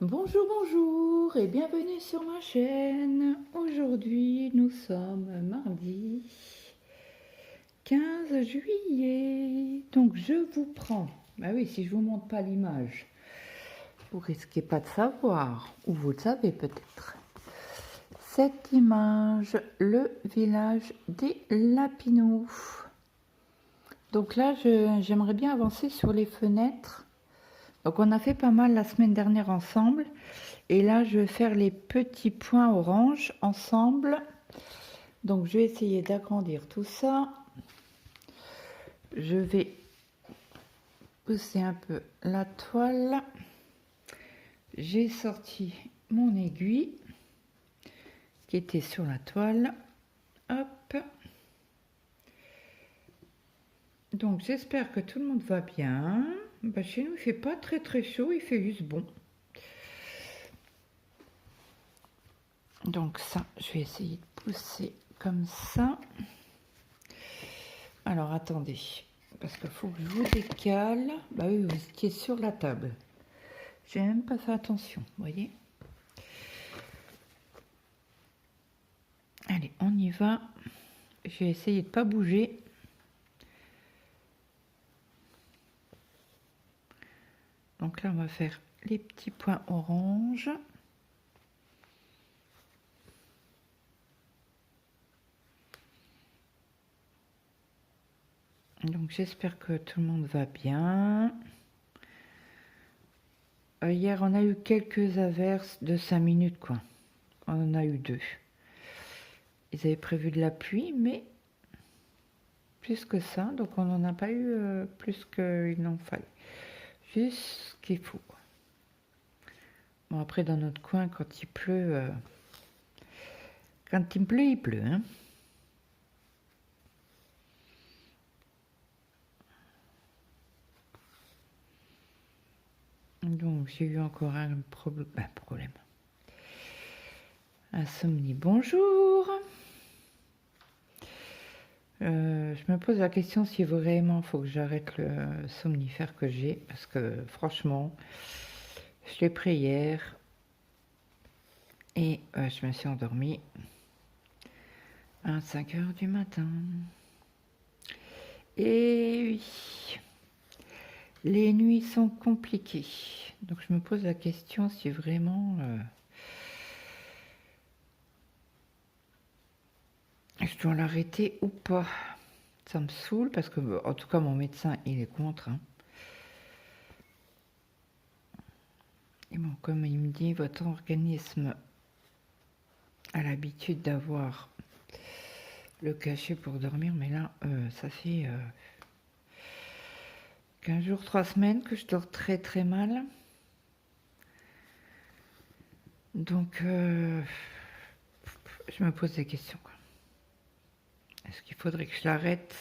Bonjour, bonjour et bienvenue sur ma chaîne. Aujourd'hui, nous sommes mardi 15 juillet. Donc, je vous prends. Bah oui, si je vous montre pas l'image, vous risquez pas de savoir, ou vous le savez peut-être. Cette image, le village des Lapinous. Donc là, j'aimerais bien avancer sur les fenêtres. Donc on a fait pas mal la semaine dernière ensemble. Et là, je vais faire les petits points orange ensemble. Donc, je vais essayer d'agrandir tout ça. Je vais pousser un peu la toile. J'ai sorti mon aiguille qui était sur la toile. Hop. Donc, j'espère que tout le monde va bien. Bah, chez nous, il fait pas très chaud, il fait juste bon. Donc ça, je vais essayer de pousser comme ça. Alors, attendez, parce qu'il faut que je vous décale. Bah oui, vous étiez sur la table. J'ai même pas fait attention, vous voyez. Allez, on y va. Je vais essayer de pas bouger. Donc là, on va faire les petits points orange. Donc j'espère que tout le monde va bien. Hier, on a eu quelques averses de 5 minutes, quoi. On en a eu 2. Ils avaient prévu de la pluie, mais plus que ça. Donc on n'en a pas eu plus qu'il n'en fallait. Juste ce qu'il faut. Bon, après, dans notre coin, quand il pleut, il pleut, hein. Donc, j'ai eu encore un problème. Insomnie, bonjour. Je me pose la question si vraiment il faut que j'arrête le somnifère que j'ai, parce que franchement, je l'ai pris hier et je me suis endormie à 5 h du matin. Et oui, les nuits sont compliquées. Donc je me pose la question si vraiment je dois l'arrêter ou pas. Ça me saoule parce que, en tout cas, mon médecin, il est contre. Hein. Et bon, comme il me dit, votre organisme a l'habitude d'avoir le cachet pour dormir, mais là, ça fait 15 jours, 3 semaines que je dors très mal. Donc, je me pose des questions. Est-ce qu'il faudrait que je l'arrête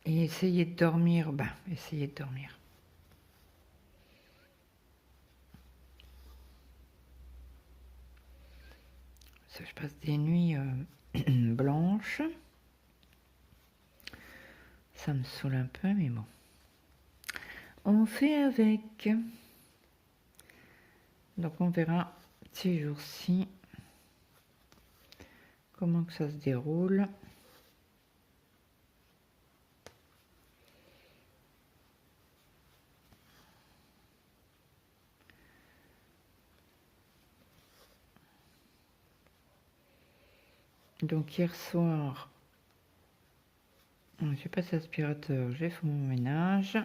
et essayer de dormir? Essayer de dormir. Ça, je passe des nuits blanches. Ça me saoule un peu, mais bon. On fait avec. Donc on verra ces jours-ci comment que ça se déroule. Donc hier soir, j'ai passé l'aspirateur, j'ai fait mon ménage.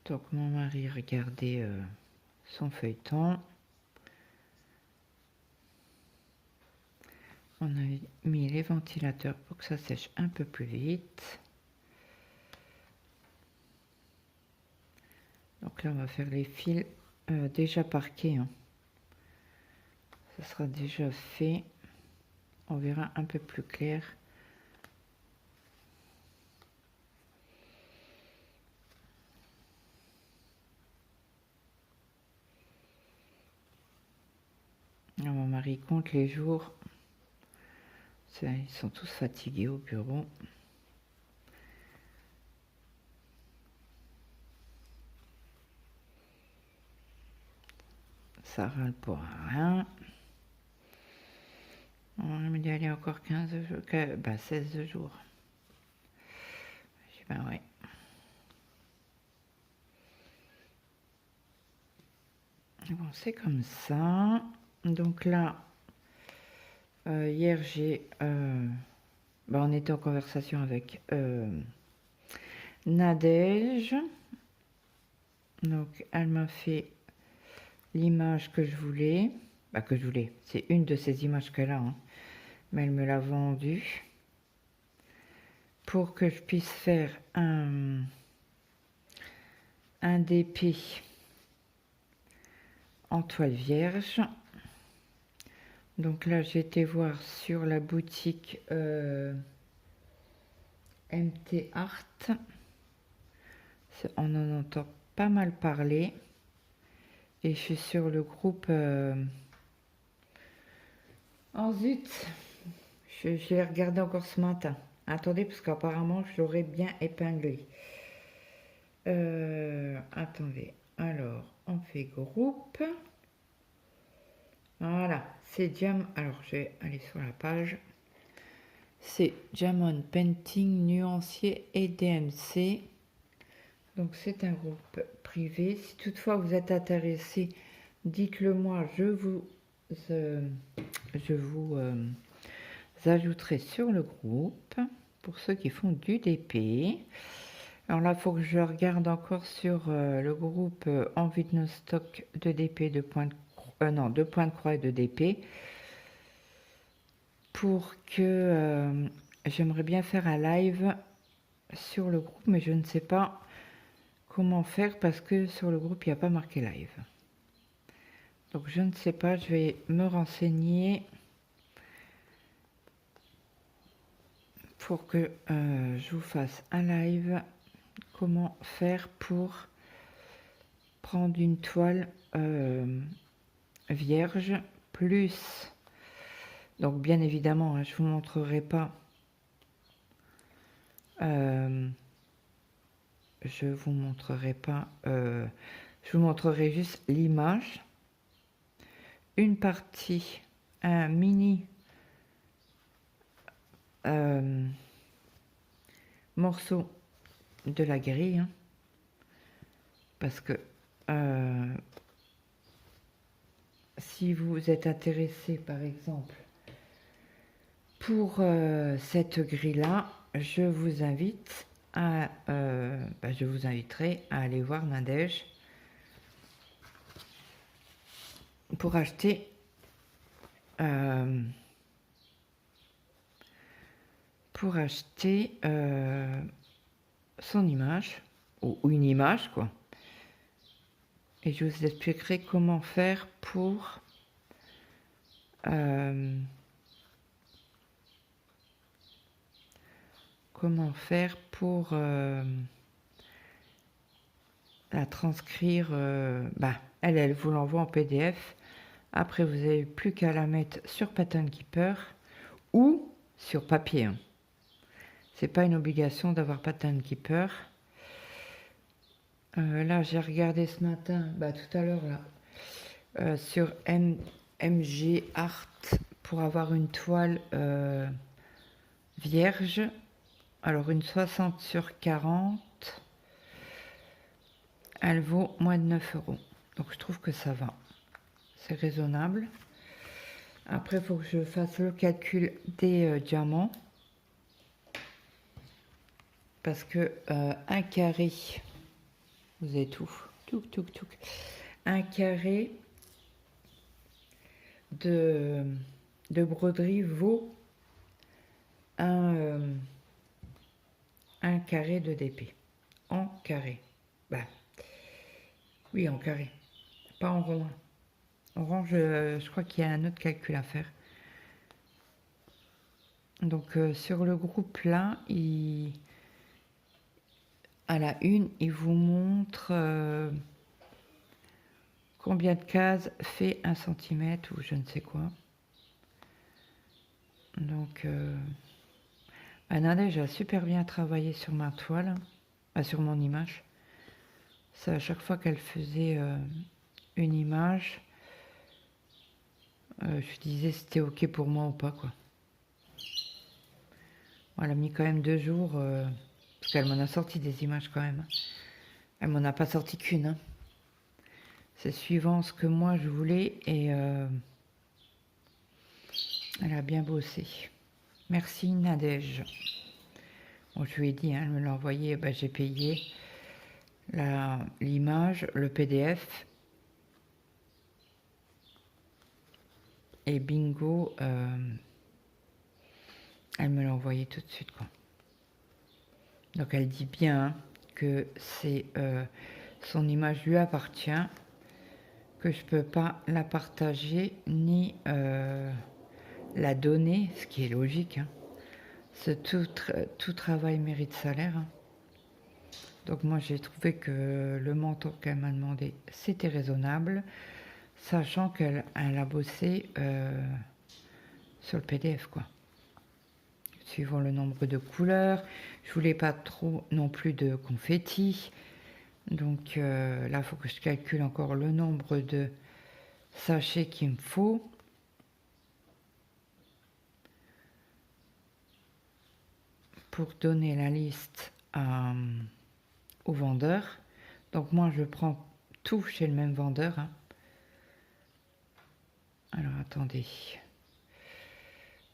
Donc mon mari regardait son feuilleton. On a mis les ventilateurs pour que ça sèche un peu plus vite. Donc là on va faire les fils déjà parqués. Hein. Ça sera déjà fait. On verra un peu plus clair. Alors, mon mari compte les jours. Ils sont tous fatigués au bureau. ça râle pour rien. On me dit allez encore 15 jours, 16 jours. Je dis ben ouais. Bon, c'est comme ça. Donc là, hier j'ai, on était en conversation avec Nadège. Donc elle m'a fait l'image que je voulais. C'est une de ces images qu'elle a, hein. Mais elle me l'a vendue pour que je puisse faire un DP en toile vierge. Donc là, j'ai été voir sur la boutique MT Art. On en entend pas mal parler. Et je suis sur le groupe... Oh zut, je l'ai regardé encore ce matin. Attendez, parce qu'apparemment, je l'aurais bien épinglé. Attendez, alors, on fait groupe. Voilà, c'est Jam. Alors, je vais aller sur la page. C'est Jamon Painting, Nuancier et DMC. Donc, c'est un groupe privé. Si toutefois vous êtes intéressé, dites-le moi. Je vous ajouterai sur le groupe pour ceux qui font du DP. Alors là, il faut que je regarde encore sur le groupe Envie de nos stocks de DP, de points de croix et de DP, pour que j'aimerais bien faire un live sur le groupe, mais je ne sais pas comment faire parce que sur le groupe, il n'y a pas marqué live. Donc je ne sais pas, je vais me renseigner pour que je vous fasse un live. Comment faire pour prendre une toile vierge plus, donc bien évidemment, hein, je vous montrerai pas, je vous montrerai juste l'image, une partie, un mini morceau de la grille, hein, parce que si vous êtes intéressé par exemple pour cette grille là, je vous invite à je vous inviterai à aller voir Nadège pour acheter son image ou une image quoi. Et je vous expliquerai comment faire pour la transcrire. Elle vous l'envoie en PDF. Après, vous n'avez plus qu'à la mettre sur Pattern Keeper ou sur papier, hein. C'est pas une obligation d'avoir Pattern Keeper. Là, j'ai regardé ce matin, tout à l'heure, là, sur MG Art pour avoir une toile vierge. Alors, une 60 sur 40, elle vaut moins de 9 €. Donc, je trouve que ça va. C'est raisonnable. Après, il faut que je fasse le calcul des diamants. Parce que un carré, vous avez tout. Un carré de broderie vaut un carré de DP. En carré. Oui, en carré. Pas en rond. En rond, je crois qu'il y a un autre calcul à faire. Donc, sur le groupe là, à la une, il vous montre combien de cases fait 1 cm ou je ne sais quoi. Donc, Nadège a super bien travaillé sur ma toile, sur mon image. C'est à chaque fois qu'elle faisait une image, Je disais si c'était ok pour moi ou pas, quoi. Elle a mis quand même 2 jours, parce qu'elle m'en a sorti des images quand même. Elle m'en a pas sorti qu'une, hein. C'est suivant ce que moi je voulais et elle a bien bossé. Merci Nadège. Bon, je lui ai dit, hein, elle me l'a envoyé, bah, j'ai payé l'image, le PDF. Et bingo, elle me l'a envoyé tout de suite, quoi. Donc elle dit bien que c'est son image lui appartient, que je peux pas la partager ni la donner, ce qui est logique, hein. Tout travail mérite salaire, hein. Donc moi j'ai trouvé que le montant qu'elle m'a demandé c'était raisonnable, sachant qu'elle a bossé sur le PDF, quoi. Suivant le nombre de couleurs, je voulais pas trop non plus de confettis, donc là il faut que je calcule encore le nombre de sachets qu'il me faut. Pour donner la liste au vendeur. Donc moi je prends tout chez le même vendeur, hein. Alors attendez,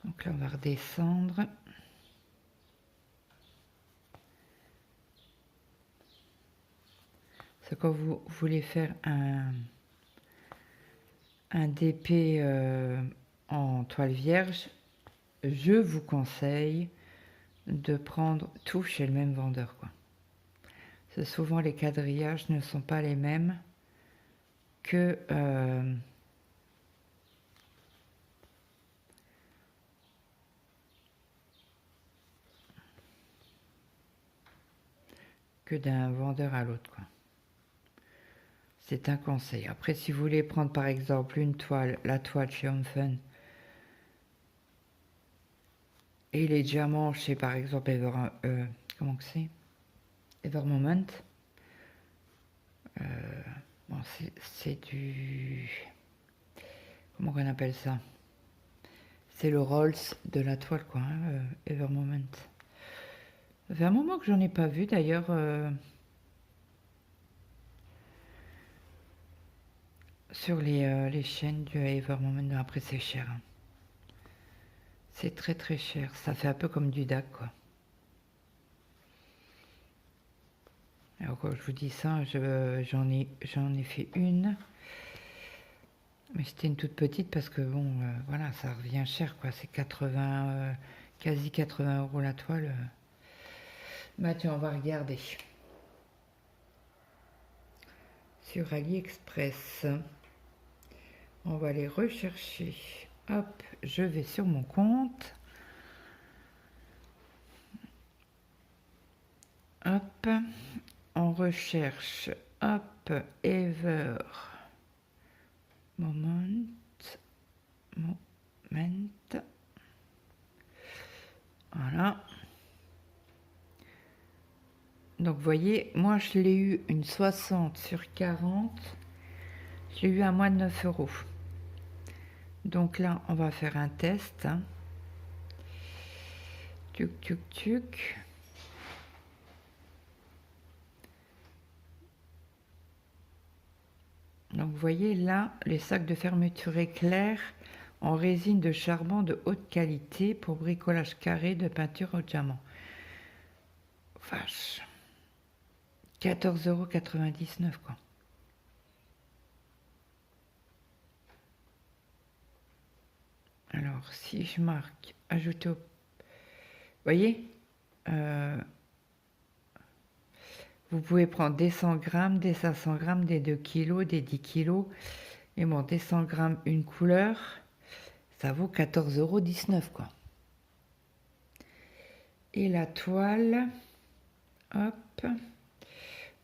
donc là on va redescendre. C'est quand vous voulez faire un DP en toile vierge, je vous conseille de prendre tout chez le même vendeur, quoi. C'est souvent les quadrillages ne sont pas les mêmes que d'un vendeur à l'autre, quoi. C'est un conseil. Après, si vous voulez prendre par exemple une toile, la toile chez Home Fun, et les diamants chez par exemple comment que c'est, Evermoment, bon, c'est du, comment on appelle ça, c'est le Rolls de la toile, quoi, hein, Evermoment. Ça fait un moment que j'en ai pas vu d'ailleurs. Sur les chaînes du Evermoment. Après c'est cher, hein. C'est très très cher, ça fait un peu comme du DAC, quoi. Alors quand je vous dis ça, j'en ai fait une, mais c'était une toute petite parce que bon, voilà, ça revient cher, quoi. C'est 80, quasi 80 € la toile. Bah tiens, on va regarder sur AliExpress. On va les rechercher. Hop, je vais sur mon compte. Hop, on recherche. Hop, Ever Moment. Voilà. Donc vous voyez, moi je l'ai eu une 60 sur 40. Je l'ai eu à moins de 9 €. Donc là, on va faire un test, hein. Tuc, tuc, tuc. Donc vous voyez là, les sacs de fermeture éclair en résine de charbon de haute qualité pour bricolage carré de peinture au diamant. Vache. 14,99 €, quoi. Alors si je marque ajouter au... Vous voyez, vous pouvez prendre des 100 grammes, des 500 grammes, des 2 kilos, des 10 kilos. Et bon, des 100 grammes, une couleur, ça vaut 14,19 €, quoi. Et la toile, hop,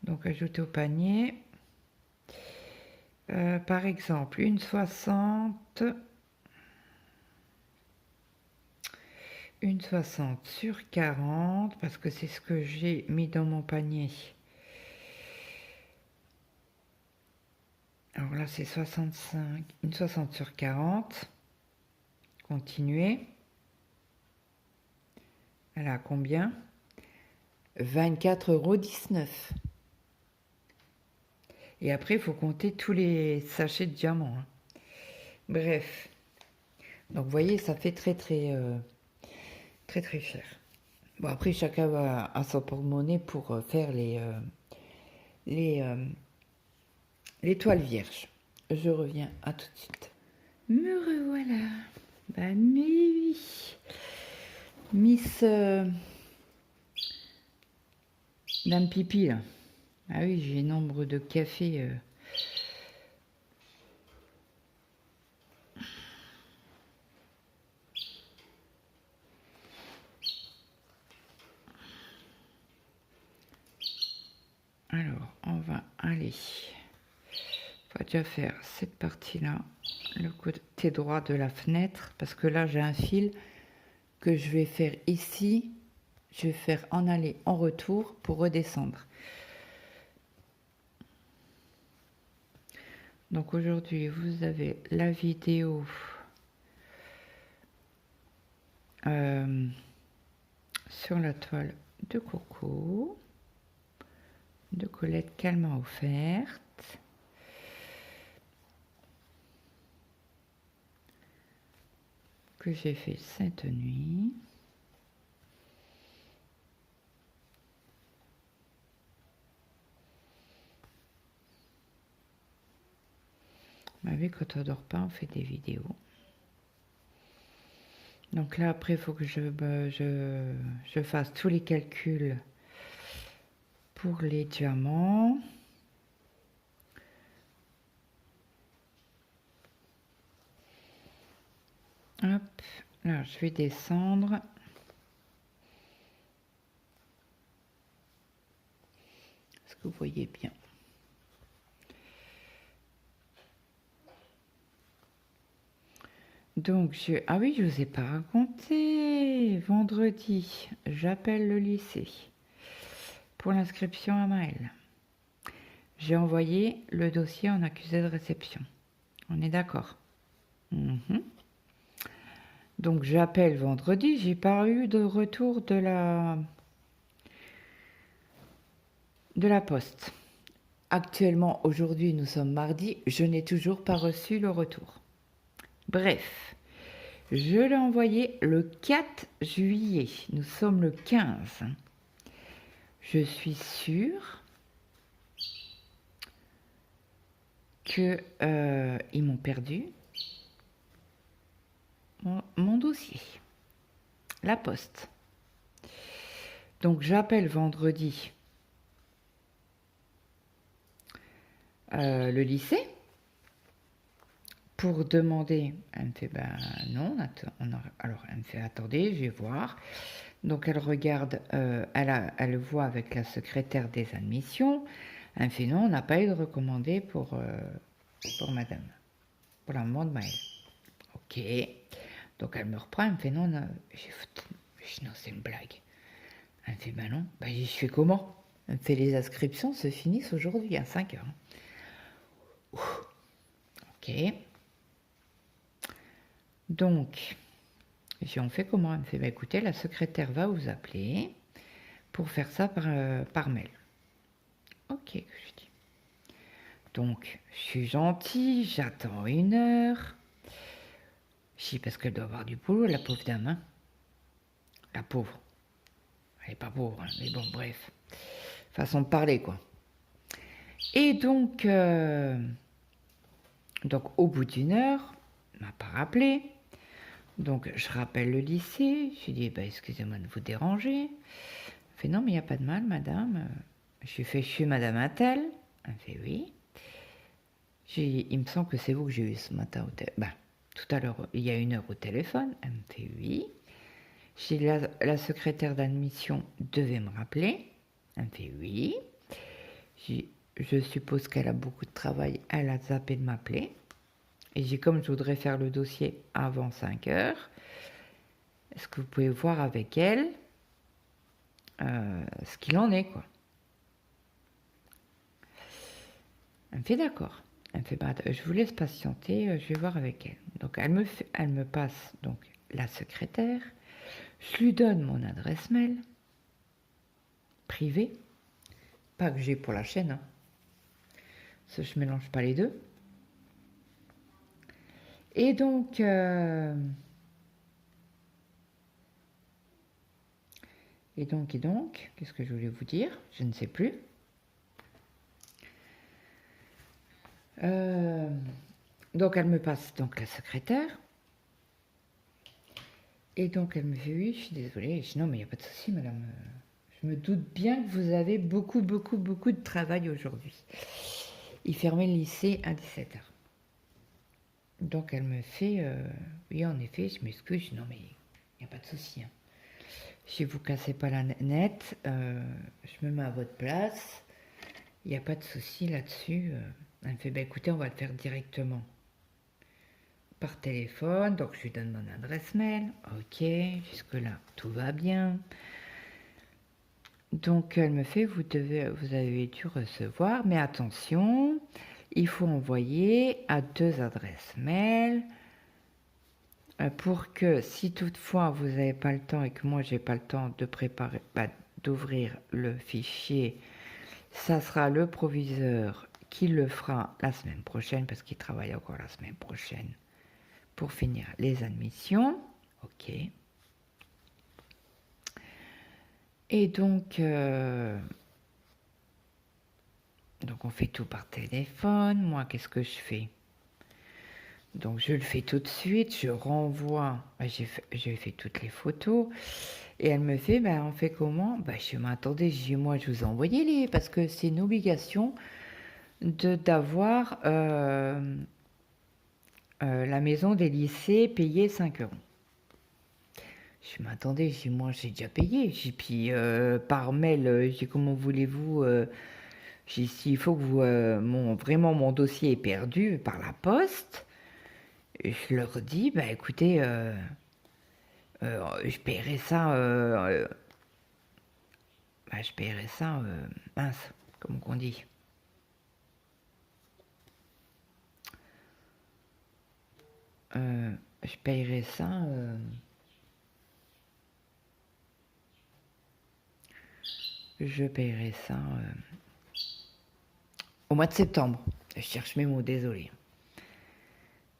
donc ajouter au panier. Par exemple, une 60 sur 40, parce que c'est ce que j'ai mis dans mon panier. Alors là, c'est 65, une 60 sur 40. Continuer. Elle a combien? 24,19 €. Et après, il faut compter tous les sachets de diamants. Hein. Bref. Donc, vous voyez, ça fait très cher. Bon, après, chacun va à son porte-monnaie pour faire les toiles vierges. Je reviens à tout de suite. Me revoilà. Bah, mais oui. Miss Dame Pipi, là. Ah oui, j'ai nombre de cafés. Alors, on va aller. On va déjà faire cette partie-là, le côté droit de la fenêtre, parce que là, j'ai un fil que je vais faire ici. Je vais faire en aller, en retour pour redescendre. Donc aujourd'hui, vous avez la vidéo sur la toile de Coco, de Colette qu'elle m'a offerte. Que j'ai fait cette nuit. Vous savez, quand on dort pas, on fait des vidéos. Donc là, après, il faut que je fasse tous les calculs pour les diamants. Hop, là, je vais descendre. Est-ce que vous voyez bien? Donc, ah oui, je ne vous ai pas raconté. Vendredi, j'appelle le lycée pour l'inscription à Maël. J'ai envoyé le dossier en accusé de réception. On est d'accord? Donc, j'appelle vendredi. J'ai pas eu de retour de la poste. Actuellement, aujourd'hui, nous sommes mardi. Je n'ai toujours pas reçu le retour. Bref, je l'ai envoyé le 4 juillet. Nous sommes le 15. Je suis sûre qu'ils m'ont perdu mon dossier. La poste. Donc, j'appelle vendredi le lycée pour demander. Elle me fait, ben non, alors elle me fait, attendez, je vais voir. Donc elle regarde, elle voit avec la secrétaire des admissions. Elle me fait, non, on n'a pas eu de recommandé pour madame, pour la maman de Maëlle. Ok. Donc elle me reprend, elle me fait, non, non, c'est une blague. Elle me fait, ben non, ben je fais comment? Elle me fait, les inscriptions se finissent aujourd'hui à 5 heures. Ok. Donc, on fait comment? Elle me fait, bah, écoutez, la secrétaire va vous appeler pour faire ça par mail. Ok, je dis. Donc, je suis gentille, j'attends 1 heure. Je dis, parce qu'elle doit avoir du boulot, la pauvre dame. Hein, la pauvre. Elle n'est pas pauvre, hein, mais bon, bref. Façon de parler, quoi. Et donc au bout d'1 heure, elle m'a pas rappelé. Donc, je rappelle le lycée. Je lui dis, bah, excusez-moi de vous déranger. Elle fait, non, mais il n'y a pas de mal, madame. Je lui fais, je suis madame Attel. Elle fait, oui. Il me semble que c'est vous que j'ai eu ce matin au téléphone. Ben, tout à l'heure, il y a 1 heure au téléphone. Elle me fait, oui. J'ai la secrétaire d'admission devait me rappeler. Elle me fait, oui. Je suppose qu'elle a beaucoup de travail. Elle a zappé de m'appeler. Et comme je voudrais faire le dossier avant 5 heures, est-ce que vous pouvez voir avec elle ce qu'il en est, quoi. Elle me fait d'accord. Elle me fait, bah, je vous laisse patienter, je vais voir avec elle. Donc elle me passe donc la secrétaire. Je lui donne mon adresse mail privée, pas que j'ai pour la chaîne, hein. Ça, je mélange pas les deux. Et donc, qu'est-ce que je voulais vous dire? Je ne sais plus. Donc, elle me passe donc la secrétaire. Et donc, elle me fait, oui, je suis désolée. Je dis, non, mais il n'y a pas de souci, madame. Je me doute bien que vous avez beaucoup de travail aujourd'hui. Il fermait le lycée à 17h. Donc, elle me fait, oui, en effet, je m'excuse. Je dis, non, mais il n'y a pas de souci, hein. Si vous cassez pas la net, je me mets à votre place. Il n'y a pas de souci là-dessus. Elle me fait, bah, écoutez, on va le faire directement par téléphone. Donc, je lui donne mon adresse mail. Ok, jusque-là, tout va bien. Donc, elle me fait, vous avez dû recevoir, mais attention, il faut envoyer à 2 adresses mail pour que, si toutefois vous n'avez pas le temps et que moi j'ai pas le temps de préparer, d'ouvrir le fichier, ça sera le proviseur qui le fera la semaine prochaine, parce qu'il travaille encore la semaine prochaine pour finir les admissions. Ok. Et donc on fait tout par téléphone. Moi, qu'est-ce que je fais? Donc je le fais tout de suite, je renvoie, j'ai fait toutes les photos, et elle me fait, ben, on fait comment? Ben, je m'attendais, je dis, moi je vous ai envoyé les, parce que c'est une obligation d'avoir la maison des lycées payée 5 euros. Je m'attendais, je dis, moi j'ai déjà payé, j'ai puis par mail, je dis, comment voulez-vous, j'ai dit, s'il faut que vous, vraiment mon dossier est perdu par la poste. Et je leur dis, bah écoutez, je paierai ça, je paierai ça, mince, comment qu'on dit? Je paierai ça, au mois de septembre. Je cherche mes mots, désolé.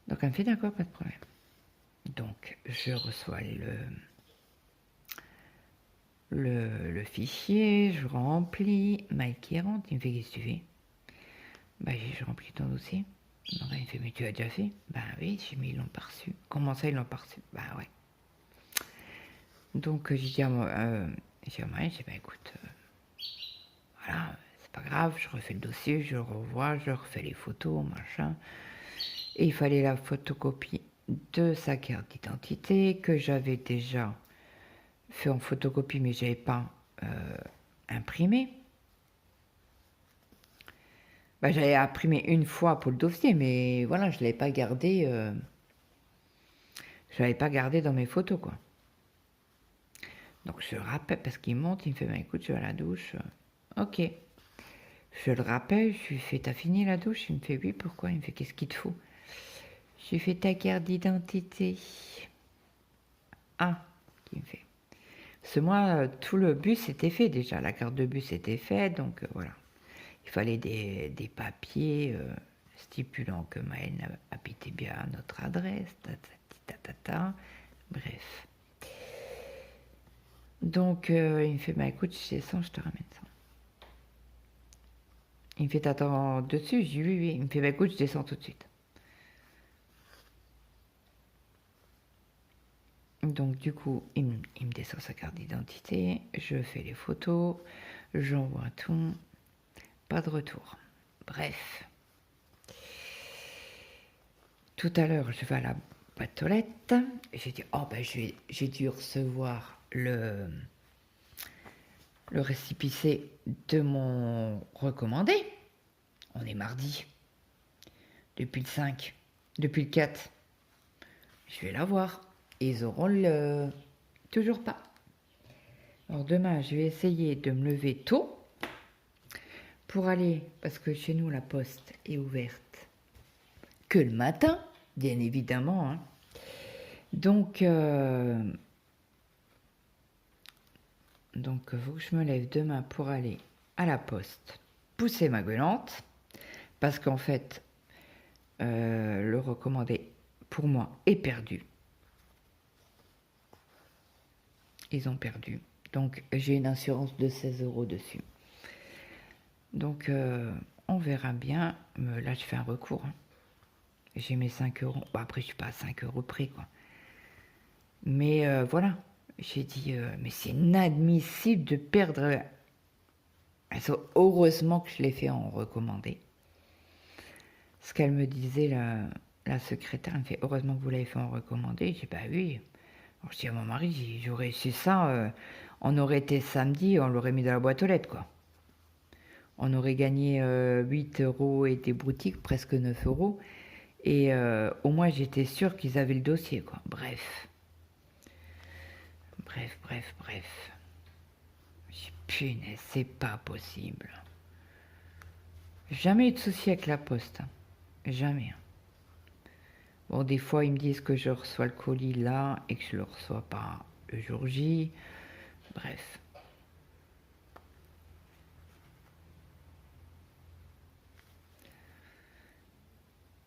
Donc elle me fait, d'accord, pas de problème. Donc je reçois le fichier, je remplis. Mike qui rentre, il me fait, qu'est-ce que tu fais? Bah, je remplis ton dossier. Non, bah, il me fait, mais tu l'as déjà fait? Bah oui, mais ils l'ont pas reçu. Comment ça, ils l'ont pas reçu? Bah ouais. Donc j'ai dit à moi, j'ai dit, bah écoute, voilà, c'est pas grave, je refais le dossier, je le revois, je refais les photos, machin. Et il fallait la photocopie de sa carte d'identité que j'avais déjà fait en photocopie, mais j'avais pas imprimé. Bah, j'avais imprimé une fois pour le dossier, mais voilà, je l'avais pas gardé. Je l'avais pas gardé dans mes photos, quoi. Donc je le rappelle, parce qu'il monte, il me fait, bah, écoute, je vais à la douche. Ok. Je le rappelle, je lui fais, t'as fini la douche? Il me fait, oui, pourquoi? Il me fait, qu'est-ce qu'il te faut? Je lui fais, ta carte d'identité. Ah, il me fait. Ce mois, tout le bus était fait déjà, la carte de bus était faite, donc voilà. Il fallait des papiers stipulant que Maëlle habitait bien à notre adresse, bref. Donc il me fait, bah écoute, je descends, je te ramène ça. Il me fait, t'attends dessus? Je dis oui, oui. Il me fait, bah écoute, je descends tout de suite. Donc du coup, il me descend sa carte d'identité, je fais les photos, j'envoie tout, pas de retour. Bref. Tout à l'heure, je vais à la boîte aux lettres, j'ai dit, oh ben j'ai dû recevoir le récépissé de mon recommandé. On est mardi. Depuis le 5, depuis le 4. Je vais la voir. Ils auront le... Toujours pas. Alors demain, je vais essayer de me lever tôt pour aller, parce que chez nous, la poste est ouverte que le matin, bien évidemment. Hein. Donc, il faut que je me lève demain pour aller à la poste, pousser ma gueulante, parce qu'en fait, le recommandé pour moi est perdu. Ils ont perdu. Donc, j'ai une assurance de 16 € dessus. Donc, on verra bien. Là, je fais un recours. Hein. J'ai mes 5 €. Bon, après, je suis pas à 5 € près, quoi. Mais voilà. J'ai dit, mais c'est inadmissible de perdre. Heureusement que je l'ai fait en recommandé. Ce qu'elle me disait, la secrétaire, elle me fait, heureusement que vous l'avez fait en recommandé. J'ai dit, bah oui. Alors, je dis à mon mari, j'aurais su ça, on aurait été samedi, on l'aurait mis dans la boîte aux lettres, quoi. On aurait gagné 8 € et des boutiques, presque 9 €. Et au moins, j'étais sûre qu'ils avaient le dossier, quoi. Bref. Punaise, c'est pas possible. Jamais eu de souci avec la poste. Hein. Jamais. Bon, des fois, ils me disent que je reçois le colis là et que je le reçois pas le jour J. Bref.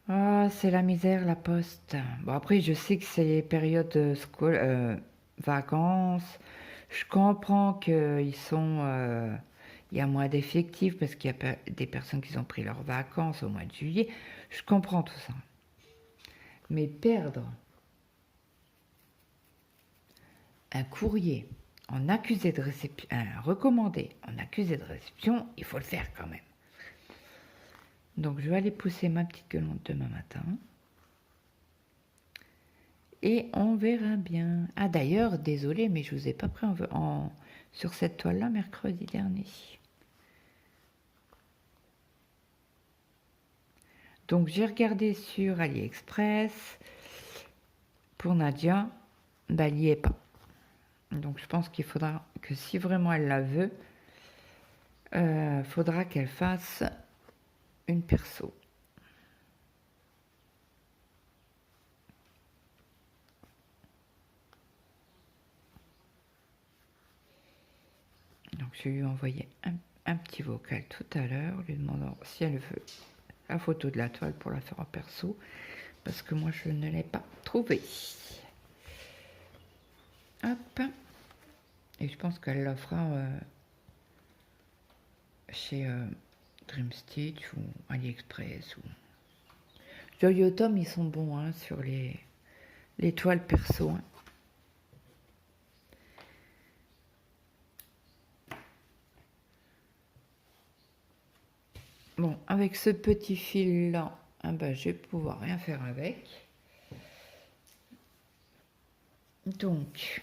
Ah, c'est la misère, la poste. Bon, après, je sais que c'est les périodes vacances. Je comprends qu'ils sont... il y a moins d'effectifs parce qu'il y a des personnes qui ont pris leurs vacances au mois de juillet. Je comprends tout ça. Mais perdre un courrier en accusé de réception, un recommandé en accusé de réception, il faut le faire quand même. Donc je vais aller pousser ma petite gueulante demain matin. Et on verra bien. Ah d'ailleurs, désolé, mais je vous ai pas pris sur cette toile-là mercredi dernier. Donc j'ai regardé sur AliExpress. Pour Nadia, bah, elle n'y est pas. Donc je pense qu'il faudra que si vraiment elle la veut, faudra qu'elle fasse une perso. Donc je lui ai envoyé un petit vocal tout à l'heure, lui demandant si elle veut la photo de la toile pour la faire en perso, parce que moi je ne l'ai pas trouvée. Hop. Et je pense qu'elle la fera chez Dream Stitch ou AliExpress. Ou... Joy Tom, ils sont bons hein, sur les toiles perso. Hein. Bon, avec ce petit fil-là, ah ben, je vais pouvoir rien faire avec. Donc,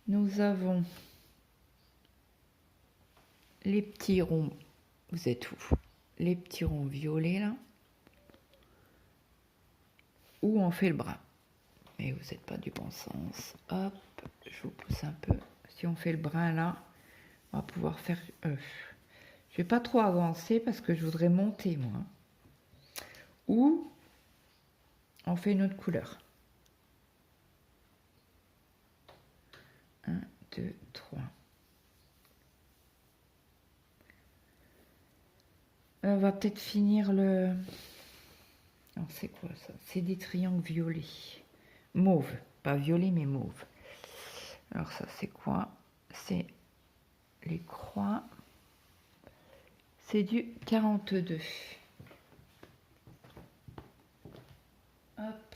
nous avons les petits ronds, vous êtes où? Les petits ronds violets là, où on fait le bras. Mais vous n'êtes pas du bon sens. Hop, je vous pousse un peu. Si on fait le bras là, on va pouvoir faire... je vais pas trop avancer parce que je voudrais monter moi. Ou on fait une autre couleur. 1, 2, 3. On va peut-être finir le... Alors c'est quoi ça? C'est des triangles violets. Mauve. Pas violet mais mauve. Alors ça c'est quoi? C'est les croix. C'est du 42. Hop.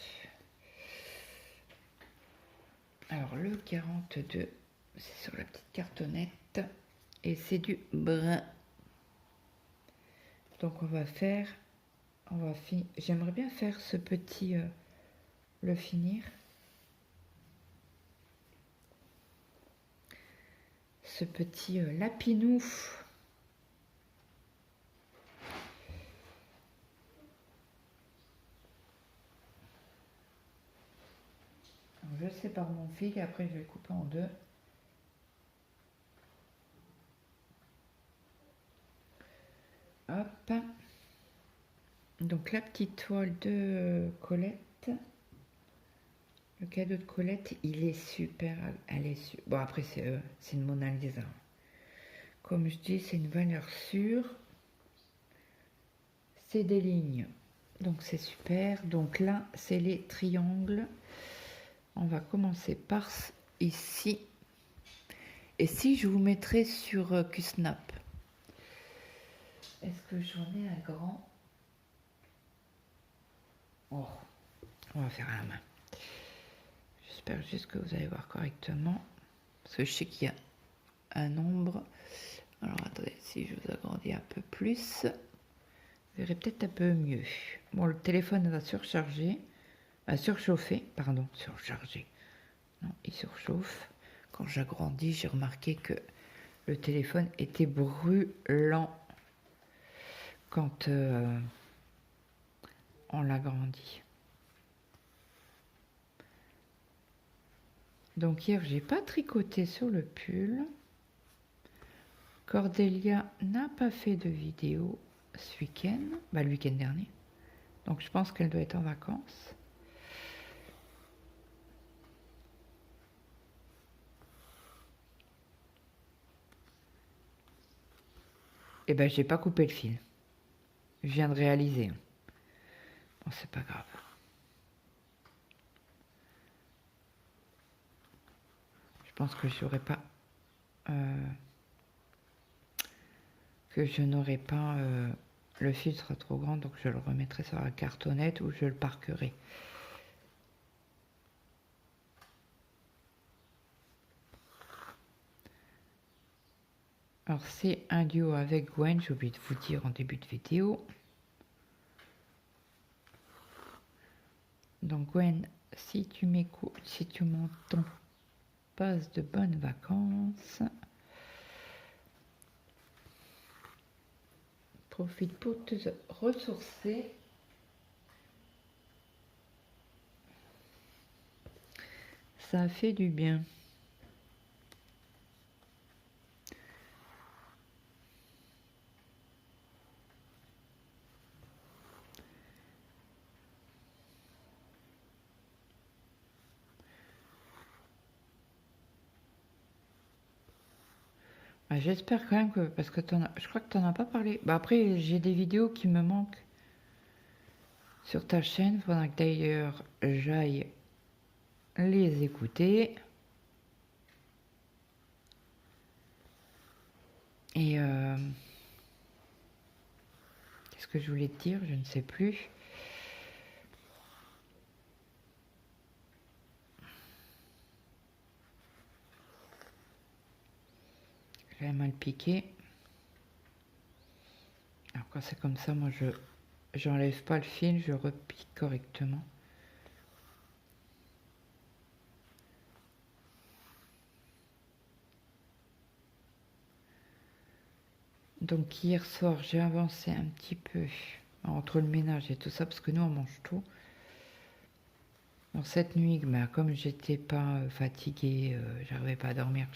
Alors le 42, c'est sur la petite cartonnette. Et c'est du brun. Donc on va faire... J'aimerais bien faire ce petit... le finir. Ce petit lapinou. Je sépare mon fil et après je vais le couper en deux. Hop. Donc la petite toile de Colette, le cadeau de Colette, il est super. Elle est bon, après, c'est une Mona Lisa. Comme je dis, c'est une valeur sûre. C'est des lignes. Donc c'est super. Donc là, c'est les triangles. On va commencer par ici. Et si je vous mettrai sur QSnap. Est-ce que j'en ai un grand? Oh, on va faire à la main. J'espère juste que vous allez voir correctement. Parce que je sais qu'il y a un nombre. Alors attendez, si je vous agrandis un peu plus, vous verrez peut-être un peu mieux. Bon, le téléphone va surcharger. Va surchauffer, pardon, surcharger. Non, il surchauffe. Quand j'agrandis, j'ai remarqué que le téléphone était brûlant quand on l'agrandit. Donc hier, j'ai pas tricoté sur le pull. Cordélia n'a pas fait de vidéo ce week-end, le week-end dernier. Donc je pense qu'elle doit être en vacances. Et ben j'ai pas coupé le fil. Je viens de réaliser. Bon, c'est pas grave. Je pense que j'aurais pas je n'aurai pas le fil sera trop grand, donc je le remettrai sur la cartonnette ou je le parquerai. Alors c'est un duo avec Gwen, j'ai oublié de vous dire en début de vidéo. Donc Gwen, si tu m'écoutes, si tu m'entends, passe de bonnes vacances. Profite pour te ressourcer. Ça fait du bien. J'espère quand même que, parce que je crois que tu n'en as pas parlé. Après, j'ai des vidéos qui me manquent sur ta chaîne. Il faudra que d'ailleurs j'aille les écouter. Et qu'est-ce que je voulais te dire? Je ne sais plus. J'avais mal piqué. Alors quand c'est comme ça, moi j'enlève pas le fil, je repique correctement. Donc hier soir, j'ai avancé un petit peu entre le ménage et tout ça, parce que nous on mange tout. Alors cette nuit, comme j'étais pas fatiguée, j'arrivais pas à dormir,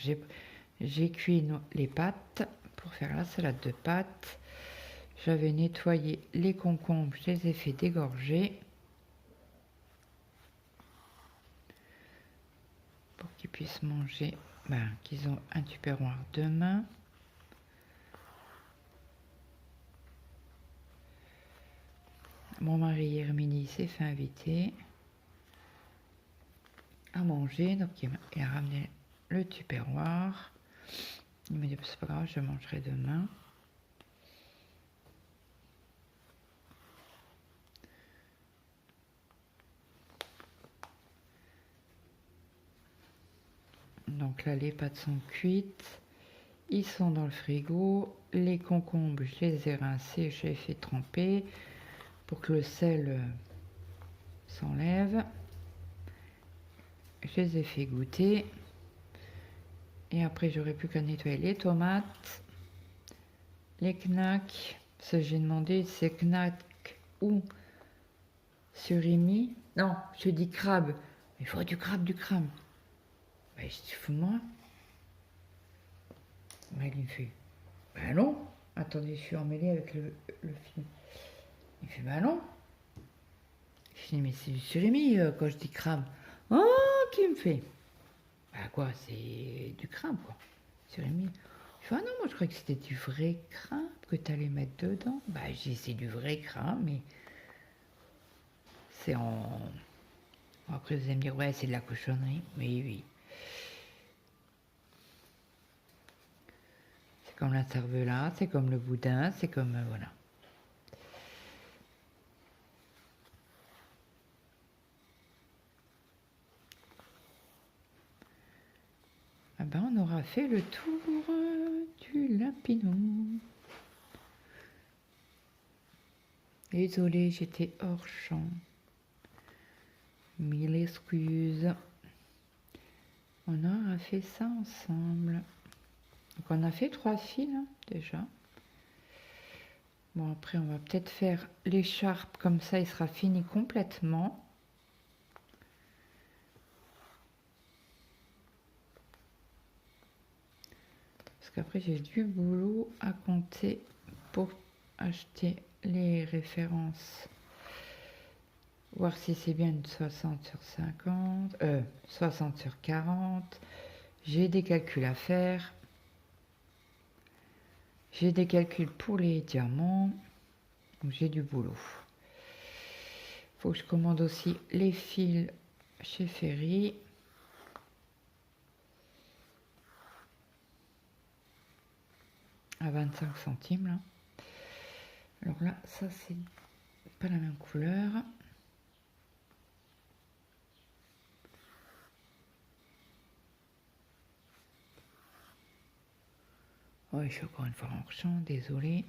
j'ai cuit les pâtes pour faire la salade de pâtes. J'avais nettoyé les concombres, je les ai fait dégorger pour qu'ils puissent manger, qu'ils ont un tupperware demain. Mon mari Herminie s'est fait inviter à manger, donc il a ramené le tupperware. Il m'a dit c'est pas grave, je mangerai demain. Donc là les pâtes sont cuites, ils sont dans le frigo. Les concombres je les ai rincés, je les ai fait tremper pour que le sel s'enlève. Je les ai fait goûter. Et après, j'aurais plus qu'à nettoyer les tomates, les knacks. Ce que j'ai demandé, c'est knack ou surimi. Non, je dis crabe. Il faut du crabe, du crabe. Je dis, fous-moi. Il me fait, non. Attendez, je suis emmêlée avec le film. Il fait, bah non. Je dis, mais c'est du surimi quand je dis crabe. Oh, qui me fait? Bah quoi, c'est du crabe, quoi. Surimi. Je fais, ah non, moi je croyais que c'était du vrai crabe que tu allais mettre dedans. Bah j'ai c'est du vrai crabe, mais c'est en... Après vous allez me dire, ouais, c'est de la cochonnerie. Oui, oui. C'est comme la cervelas, c'est comme le boudin, c'est comme... voilà. Ah ben, on aura fait le tour du Lampinou. Désolée, j'étais hors champ. Mille excuses. On aura fait ça ensemble. Donc on a fait 3 fils hein, déjà. Bon après on va peut-être faire l'écharpe comme ça il sera fini complètement. Parce qu'après j'ai du boulot à compter pour acheter les références. Voir si c'est bien une 60 sur 50, 60 sur 40. J'ai des calculs à faire. J'ai des calculs pour les diamants. Donc j'ai du boulot. Faut que je commande aussi les fils chez Ferry. À 25 centimes là. Alors là, ça c'est pas la même couleur. Ouais, je suis encore une fois en champ, désolée.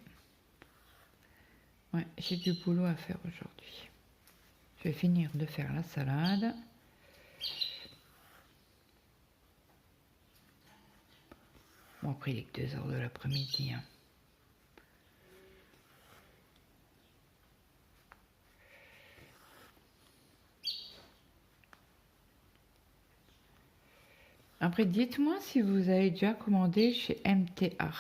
Ouais, j'ai du boulot à faire aujourd'hui. Je vais finir de faire la salade. Bon, après, il est que 2 heures de l'après-midi. Hein. Après, dites-moi si vous avez déjà commandé chez MTA.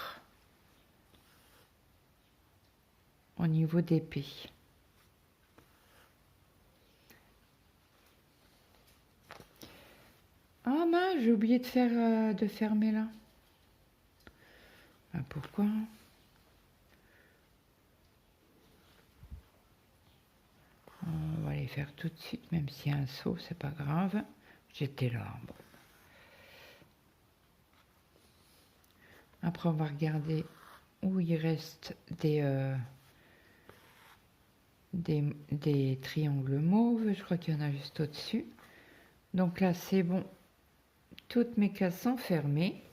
Au niveau d'épée. Ah mince, j'ai oublié de faire de fermer là. Ah, pourquoi? On va les faire tout de suite, même s'il y a un saut, c'est pas grave. J'étais là. Bon. Après, on va regarder où il reste des triangles mauves. Je crois qu'il y en a juste au-dessus. Donc là, c'est bon. Toutes mes cases sont fermées.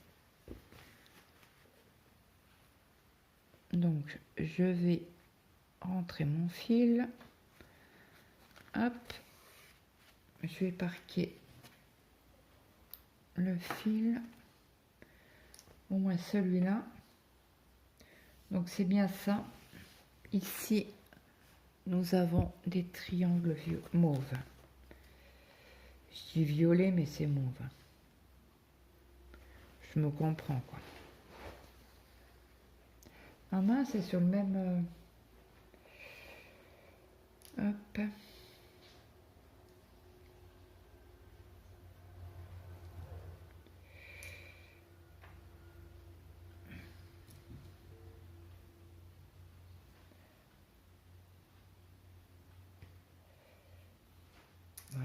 Donc, je vais rentrer mon fil. Hop. Je vais parquer le fil. Au moins celui-là. Donc, c'est bien ça. Ici, nous avons des triangles mauves. Je dis violet, mais c'est mauve. Je me comprends, quoi. Ah mince, c'est sur le même... Hop.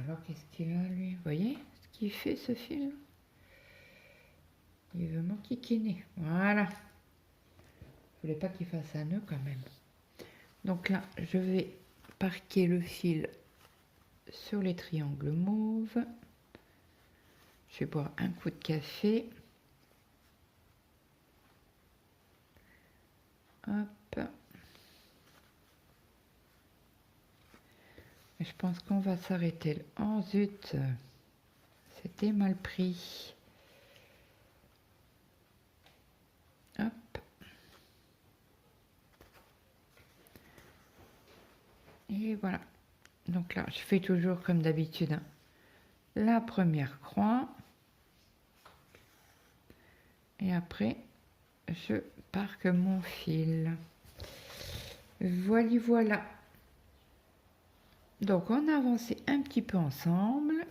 Alors, qu'est-ce qu'il a, lui? Vous voyez ce qu'il fait, ce fil? Il veut m'enquiquiner. Voilà. Je voulais pas qu'il fasse un nœud, quand même. Donc là, je vais parquer le fil sur les triangles mauves. Je vais boire un coup de café. Hop. Je pense qu'on va s'arrêter là. Oh zut, c'était mal pris. Hop. Et voilà. Donc là, je fais toujours comme d'habitude. Hein. La première croix. Et après, je parque mon fil. Voilà, voilà. Donc on a avancé un petit peu ensemble.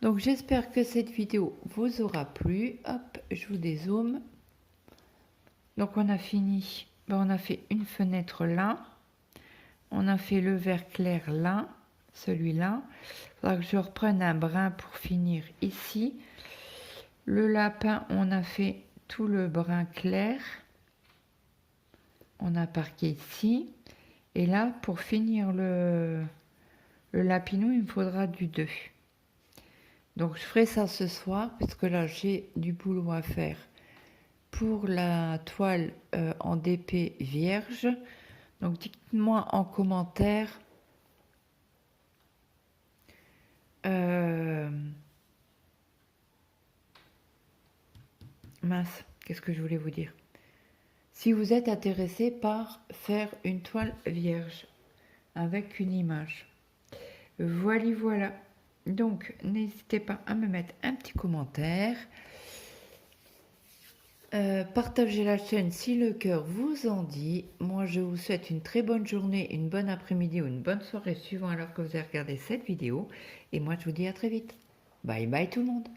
Donc j'espère que cette vidéo vous aura plu. Hop, je vous dézoome. Donc on a fini. On a fait une fenêtre là. On a fait le vert clair là. Celui-là. Il faudra que je reprenne un brun pour finir ici. Le lapin, on a fait tout le brun clair. On a parqué ici. Et là, pour finir le lapinou, il me faudra du 2. Donc je ferai ça ce soir parce que là j'ai du boulot à faire pour la toile en DP vierge. Donc dites-moi en commentaire mince, qu'est-ce que je voulais vous dire? Si vous êtes intéressé par faire une toile vierge avec une image. Voilà. Donc, n'hésitez pas à me mettre un petit commentaire. Partagez la chaîne si le cœur vous en dit. Moi, je vous souhaite une très bonne journée, une bonne après-midi ou une bonne soirée suivant alors que vous avez regardé cette vidéo. Et moi, je vous dis à très vite. Bye bye tout le monde.